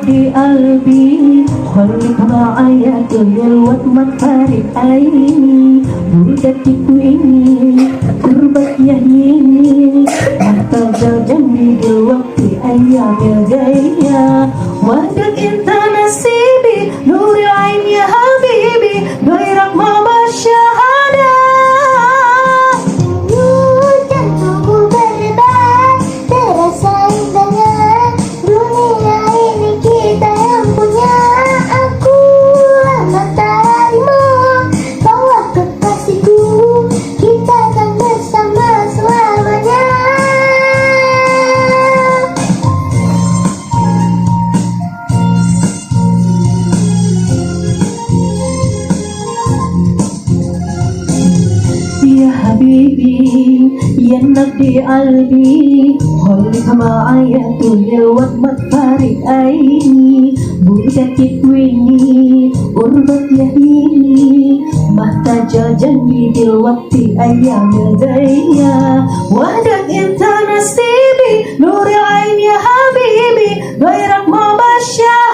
في قلبي خليك معايا كل الوقت فارق عيني بودك تكويني قربك يهيني محتاج جنبي دلوقتي أيام الجاية وحدك انت نصيبي نور عين يا حبيبي غيرك ما بشهادة Jantungku berdebar, terasa indahnya dunia ini kita yang punya. Aku lama tarimu, bawa kekasihku, kita akan bersama selamanya. يا حبيبي يا نبي قلبي خليك معايا طول الوقت ما تفارق عيني بودك تكويني قربك يهيني محتاجة جنبي دلوقتي أيام الجاية وحدك انت نصيبي نور عين يا حبيبي غيرك ما بشر